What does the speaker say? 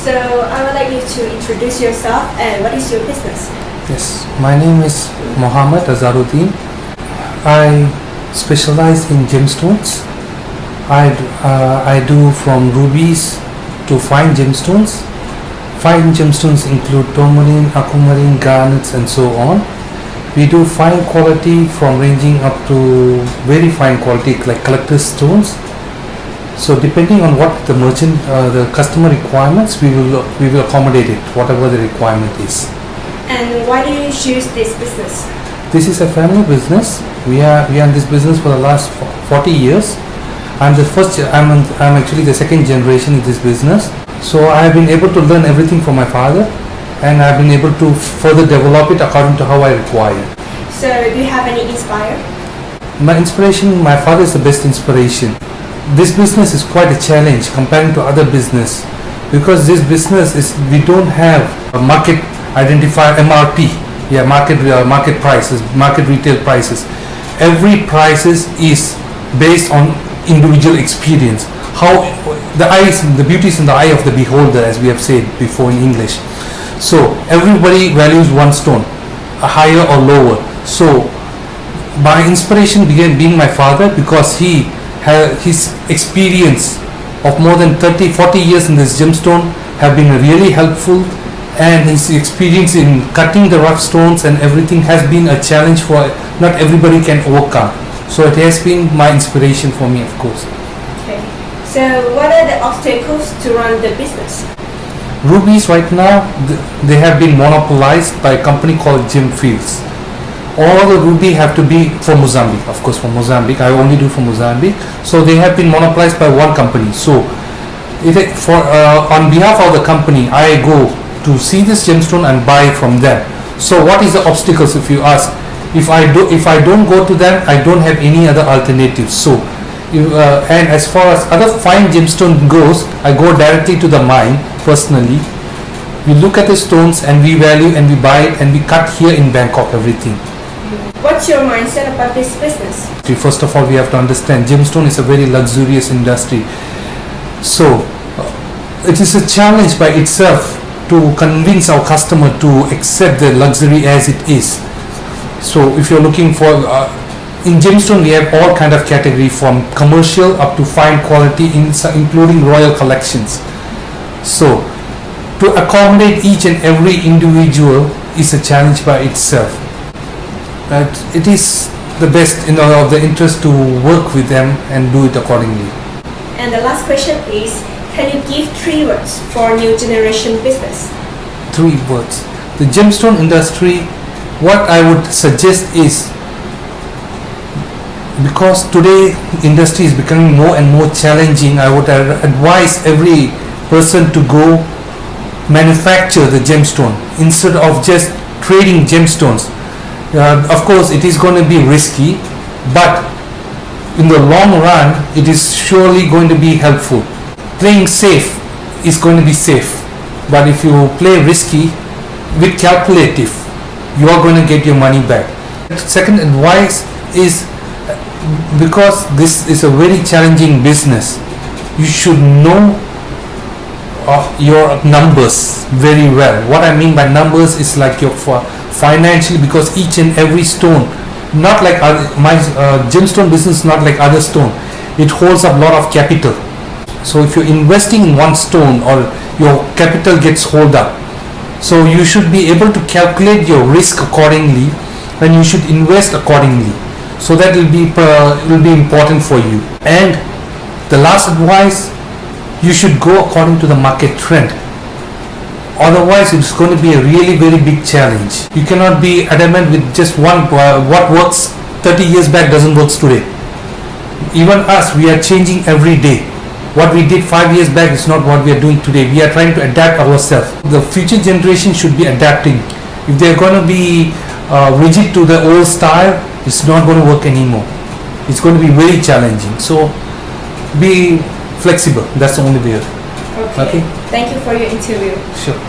So I would like you to introduce yourself and what is your business? Yes, my name is Mohammed Azaruddin. I specialize in gemstones. I do from rubies to fine gemstones. Fine gemstones include tourmaline, aquamarine, garnets and so on. We do fine quality from ranging up to very fine quality like collector's stones. So depending on what the the customer requirements, we will accommodate it, whatever the requirement is. And why do you choose this business? This is a family business. We are in this business for the last 40 years. I'm actually the second generation in this business. So I have been able to learn everything from my father, and I've been able to further develop it according to how I require. So do you have any inspire? My inspiration, my father is the best inspiration. This business is quite a challenge comparing to other business, because this business is, we don't have a market identifier, MRP, market prices, market retail prices. Every prices is based on individual experience. How the beauty is in the eye of the beholder, as we have said before in English. So everybody values one stone, a higher or lower. So my inspiration began being my father, because his experience of more than 30-40 years in this gemstone have been really helpful, and his experience in cutting the rough stones and everything has been a challenge for not everybody can overcome. So it has been my inspiration for me, of course. Okay. So what are the obstacles to run the business? Rubies right now, they have been monopolized by a company called Gem Fields. All the ruby have to be from Mozambique, of course from Mozambique. I only do from Mozambique. So they have been monopolized by one company. So on behalf of the company, I go to see this gemstone and buy from them. So what is the obstacles, if you ask? If I don't go to them, I don't have any other alternatives. So and as far as other fine gemstone goes, I go directly to the mine personally. We look at the stones and we value and we buy it and we cut here in Bangkok everything. What's your mindset about this business? First of all, we have to understand gemstone is a very luxurious industry. So it is a challenge by itself to convince our customer to accept the luxury as it is. So if you're looking for in gemstone, we have all kind of category from commercial up to fine quality, including royal collections. So to accommodate each and every individual is a challenge by itself. But it is the best of the interest to work with them and do it accordingly. And the last question is, can you give 3 words for new generation business? 3 words. The gemstone industry, what I would suggest is, because today industry is becoming more and more challenging, I would advise every person to go manufacture the gemstone instead of just trading gemstones. Of course it is going to be risky, but in the long run it is surely going to be helpful. Playing safe is going to be safe, but if you play risky with calculative, you are going to get your money back. Second advice is, because this is a very challenging business, you should know your numbers very well. What I mean by numbers is like your financially, because each and every stone, not like my gemstone business, not like other stone, it holds up a lot of capital. So if you're investing in one stone, or your capital gets hold up, so you should be able to calculate your risk accordingly, and you should invest accordingly. So that will be important for you. And the last advice, you should go according to the market trend. Otherwise it's going to be a really very big challenge. You cannot be adamant with just one. What works 30 years back doesn't work today. Even us, we are changing every day. What we did 5 years back is not what we are doing today. We are trying to adapt ourselves. The future generation should be adapting. If they are going to be rigid to the old style, it's not going to work anymore. It's going to be very challenging. So be flexible. That's the only way. Okay. Thank you for your interview. Sure.